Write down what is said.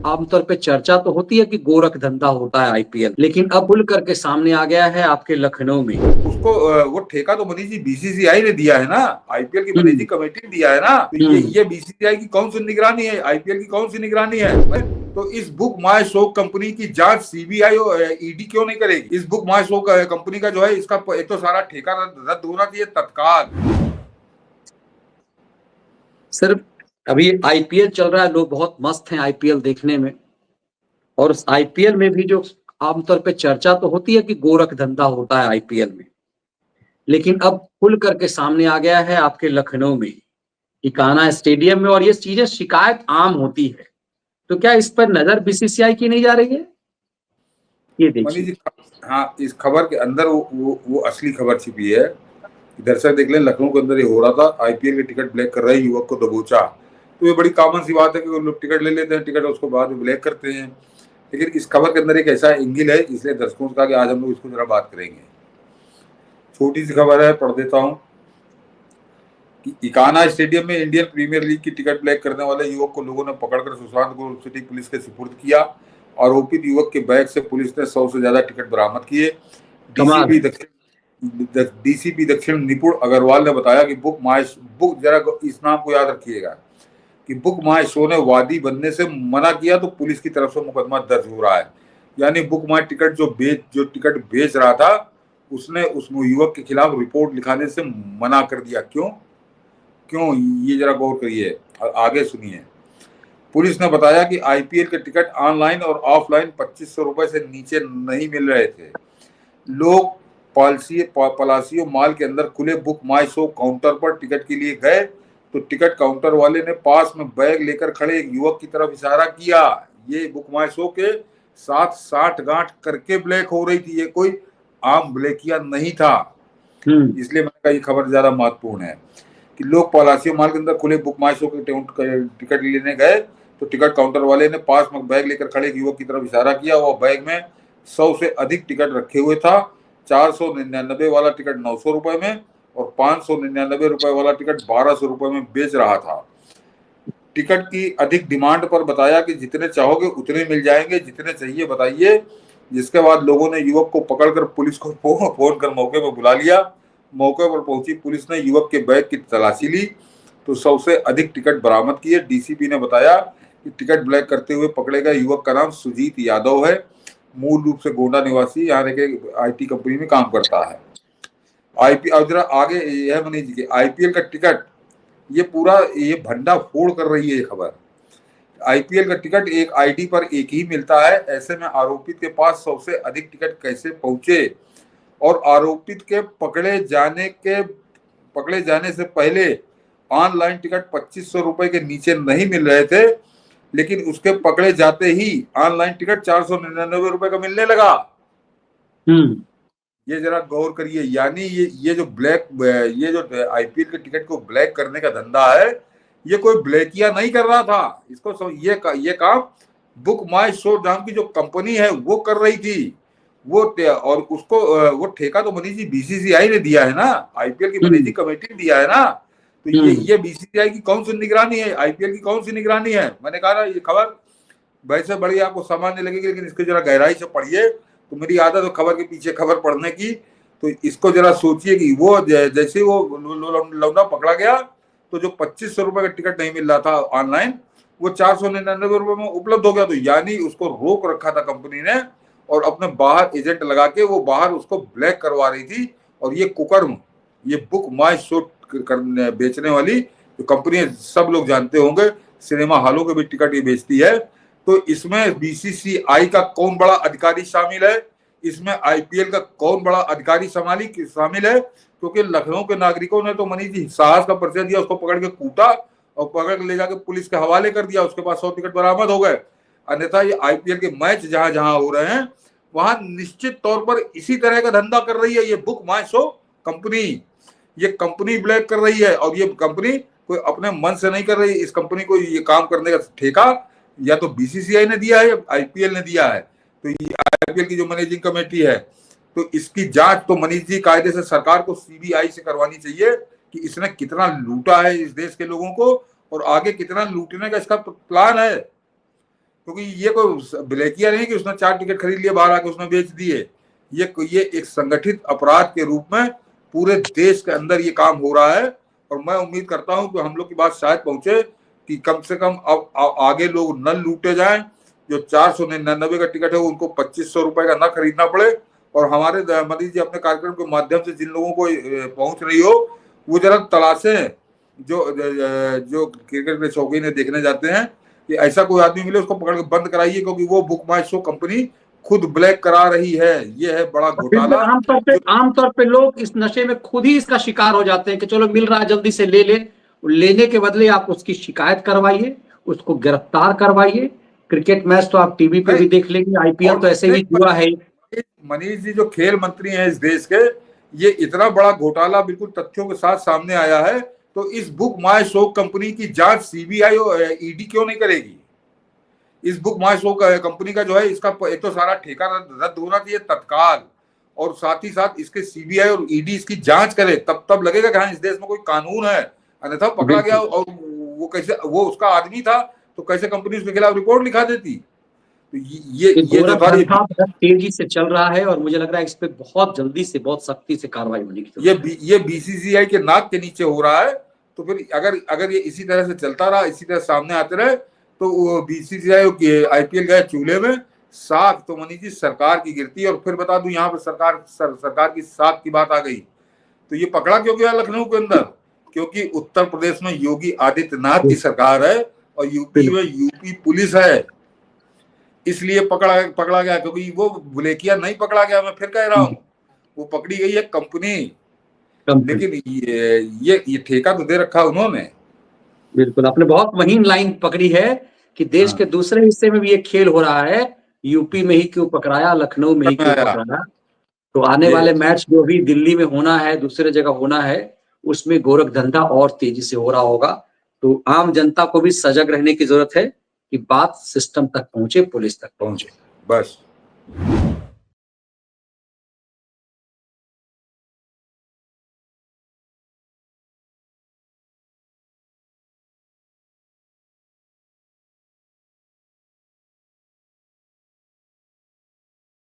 आमतौर पे चर्चा तो होती है कि गोरख धंधा होता है आईपीएल, लेकिन अब खुल करके सामने आ गया है आपके लखनऊ में। उसको वो ठेका तो मनीष जी बीसीसीआई ने दिया है ना, आईपीएल की हम्म। मैनेजिंग कमेटी ने दिया है ना। तो ये बीसीसीआई की कौन सी निगरानी है, आईपीएल की कौन सी निगरानी है? तो इस बुक माई शो कंपनी की जांच सीबीआई और ईडी क्यों नहीं करेगी? इस बुक माई शो कंपनी का जो है, इसका एक तो सारा ठेका रद्द होना चाहिए तत्काल। सर, अभी आईपीएल चल रहा है, लोग बहुत मस्त हैं आईपीएल देखने में, और उस आईपीएल में भी जो आमतौर पे चर्चा तो होती है कि गोरख धंधा होता है आईपीएल में, लेकिन अब खुल करके सामने आ गया है आपके लखनऊ में, इकाना स्टेडियम में, और ये चीजें शिकायत आम होती है। तो क्या इस पर नजर बीसीसीआई की नहीं जा रही है? ये मनीष देखिए। जी, हाँ, इस खबर के अंदर वो असली खबर छिपी है। दर्शक देख लें, लखनऊ के अंदर ये हो रहा था, आईपीएल के टिकट ब्लैक कर रहे युवक को दबोचा। तो ये बड़ी कॉमन सी बात है कि लोग टिकट ले लेते हैं, टिकट उसको बाद में ब्लैक करते हैं। लेकिन इस खबर के अंदर एक ऐसा एंगल है, इसलिए दर्शकों से कहा कि आज हम लोग इसको जरा बात करेंगे। छोटी सी खबर है, पढ़ देता हूँ कि इकाना स्टेडियम में इंडियन प्रीमियर लीग की टिकट ब्लैक करने वाले युवक को लोगों ने पकड़कर सुशांत ग्रोव सिटी पुलिस के सुपुर्द किया। आरोपित युवक के बैग से पुलिस ने 100 से ज्यादा टिकट बरामद किए। कमाल डीसीपी दक्षिण निपुण अग्रवाल ने बताया कि बुक जरा इस नाम को याद रखिएगा कि बुक माई शो ने वादी बनने से मना किया तो पुलिस की तरफ से मुकदमा दर्ज हो रहा है। यानी बुक माई टिकट जो टिकट बेच रहा था, उसने उस युवक के खिलाफ रिपोर्ट लिखाने से मना कर दिया। क्यों क्यों ये जरा गौर करिए और आगे सुनिए। पुलिस ने बताया कि आईपीएल के टिकट ऑनलाइन और ऑफलाइन 2500 रुपए से नीचे नहीं मिल रहे थे। लोग पलासियो मॉल के अंदर खुले बुक माई शो काउंटर पर टिकट के लिए गए तो टिकट काउंटर वाले ने पास में बैग लेकर खड़े एक युवक की तरफ इशारा किया। ये बुक माई शो के साथ 60 गांठ करके ब्लैक हो रही थी, ये कोई आम ब्लैकिया नहीं था। इसलिए मैंने कहा ये खबर ज्यादा महत्वपूर्ण है कि लोग पलासियो मॉल के अंदर खुले बुक माई शो के टिकट लेने गए तो टिकट काउंटर वाले ने पास में बैग लेकर खड़े एक युवक की तरफ इशारा किया। वह बैग में 100 से अधिक टिकट रखे हुए था। 499 वाला टिकट 900 रुपए में और 599 रुपए वाला टिकट 1200 रुपए में बेच रहा था। टिकट की अधिक डिमांड पर बताया कि जितने चाहोगे उतने मिल जाएंगे, जितने चाहिए बताइए। जिसके बाद लोगों ने युवक को पकड़कर पुलिस को फोन कर मौके पर बुला लिया। मौके पर पहुंची पुलिस ने युवक के बैग की तलाशी ली तो 100 से अधिक टिकट बरामद किए। डीसीपी ने बताया कि टिकट ब्लैक करते हुए पकड़े गए युवक का नाम सुजीत यादव है। मूल रूप से गोंडा निवासी, यहाँ के आईटी कंपनी में काम करता है। और जरा आगे यह मनीष जी के आईपीएल का टिकट, ये पूरा ये भंडा फोड़ कर रही है ये खबर। आईपीएल का टिकट एक आईडी पर एक ही मिलता है, ऐसे में आरोपित के पास 100 से अधिक टिकट कैसे पहुंचे? और आरोपित के पकड़े जाने से पहले ऑनलाइन टिकट 2500 रुपए के नीचे नहीं मिल रहे थे, लेकिन उसके पकड़े जाते ही ऑनलाइन टिकट 499 रुपए का मिलने लगा। ये जरा गौर करिए। यानी ये जो आईपीएल के टिकट को ब्लैक करने का धंधा है, ये कोई ब्लैकिया नहीं कर रहा था। इसको ये काम बुक माई शो नाम की जो कंपनी है वो कर रही थी। और उसको वो ठेका तो मनीष जी बीसीसीआई ने दिया है ना, आईपीएल की मैनेजिंग कमेटी ने दिया है ना। तो ये बीसीसीआई की कौन सी निगरानी है, आईपीएल की कौन सी निगरानी है? मैंने कहा ना, ये खबर वैसे बड़ी आपको सामान्य लगेगी, लेकिन इसको जरा गहराई से पढ़िए। तो मेरी आदत है खबर के पीछे खबर पढ़ने की, तो इसको जरा सोचिए कि वो जैसे वो लौंडा पकड़ा गया तो जो 2500 रुपए का टिकट नहीं मिल रहा था ऑनलाइन, वो 499 रुपए में उपलब्ध हो गया। तो यानी उसको रोक रखा था कंपनी ने और अपने बाहर एजेंट लगा के वो बाहर उसको ब्लैक करवा रही थी। और ये कुकर्म, ये बुक माई शो बेचने वाली जो कंपनी है, सब लोग जानते होंगे, सिनेमा हॉलों के भी टिकट ये बेचती है। तो इसमें बीसीसीआई का कौन बड़ा अधिकारी शामिल है, इसमें आईपीएल का कौन बड़ा अधिकारी शामिल है? क्योंकि लखनऊ के नागरिकों ने तो मनीष जी साहस का परिचय दिया, उसको पकड़ के कूटा और पकड़ के ले जाके पुलिस के हवाले कर दिया। उसके पास 100 टिकट बरामद हो गए। अन्यथा ये आईपीएल के मैच जहां जहां हो रहे हैं वहां निश्चित तौर पर इसी तरह का धंधा कर रही है ये बुक माई शो कंपनी। ये कंपनी ब्लैक कर रही है और ये कंपनी कोई अपने मन से नहीं कर रही। इस कंपनी को ये काम करने का ठेका या तो बीसीसीआई ने दिया है या आईपीएल ने दिया है। तो ये आईपीएल की जो मैनेजिंग कमेटी है, तो इसकी जांच तो मनीष जी कायदे से सरकार को सीबीआई से करवानी चाहिए कि इसने कितना लूटा है इस देश के लोगों को और आगे कितना लूटने का इसका प्लान है। क्योंकि ये कोई ब्लैकिया नहीं कि उसने 4 टिकट खरीद लिए बाहर आके उसने बेच दिए। ये एक संगठित अपराध के रूप में पूरे देश के अंदर ये काम हो रहा है। और मैं उम्मीद करता हूं कि हम लोग की बात शायद पहुंचे कि कम से कम अब आगे लोग न लूटे जाएं। जो 499 का टिकट है उनको 2500 रुपए का ना खरीदना पड़े। और हमारे मोदी जी अपने कार्यक्रम के माध्यम से जिन लोगों को पहुंच रही हो वो जरा तलाशें, जो क्रिकेट के शौकीन देखने जाते हैं कि ऐसा कोई आदमी मिले उसको पकड़ के बंद कराइए, क्योंकि वो बुक माई शो कंपनी खुद ब्लैक करा रही है। ये है बड़ा घोटाला। आमतौर पे लोग इस नशे में खुद ही इसका शिकार हो जाते हैं कि चलो मिल रहा है जल्दी से ले ले। लेने के बदले आप उसकी शिकायत करवाइए, उसको गिरफ्तार करवाइए। क्रिकेट मैच तो आप टीवी पे भी देख लेंगे, आईपीएल तो ऐसे ही हुआ है। मनीष जी जो खेल मंत्री हैं इस देश के, ये इतना बड़ा घोटाला बिल्कुल तथ्यों के साथ सामने आया है, तो इस बुक माई शो कंपनी की जांच सीबीआई और ईडी क्यों नहीं करेगी? इस बुक माई शो कंपनी का जो है इसका एक तो सारा ठेका रद्द होना चाहिए तत्काल, और साथ ही साथ इसके सीबीआई और ईडी इसकी जांच करे, तब लगेगा कि हाँ इस देश में कोई कानून है। अन्यथा पकड़ा गया और वो कैसे, वो उसका आदमी था तो कैसे कंपनी उसके खिलाफ रिपोर्ट लिखा देती? तो ये जो था तेजी से चल रहा है और मुझे लग रहा है इस पे बहुत जल्दी से बहुत सख्ती से कार्रवाई होनी चाहिए। ये बीसीसीआई के नाक के नीचे हो रहा है। तो फिर अगर ये इसी तरह से चलता रहा, इसी तरह सामने आते रहे, तो बीसीसीआई आईपीएल गए चूल्हे में, साख तो मनीष जी सरकार की गिरती। और फिर बता दूं यहाँ पर सरकार की साख की बात आ गई तो ये पकड़ा क्यों गया लखनऊ के अंदर? क्योंकि उत्तर प्रदेश में योगी आदित्यनाथ की सरकार है और यूपी में यूपी पुलिस है, इसलिए पकड़ा गया। क्योंकि वो बुलेकिया नहीं पकड़ा गया, मैं फिर कह रहा हूँ, वो पकड़ी गई है कंपनी। लेकिन ये ठेका तो दे रखा उन्होंने। बिल्कुल, आपने बहुत महीन लाइन पकड़ी है कि देश के दूसरे हिस्से में भी ये खेल हो रहा है। यूपी में ही क्यों पकड़ाया, लखनऊ में ही क्यों पकड़ाया? तो आने वाले मैच जो भी दिल्ली में होना है, दूसरे जगह होना है, उसमें गोरख धंधा और तेजी से हो रहा होगा। तो आम जनता को भी सजग रहने की जरूरत है कि बात सिस्टम तक पहुंचे, पुलिस तक पहुंचे। बस।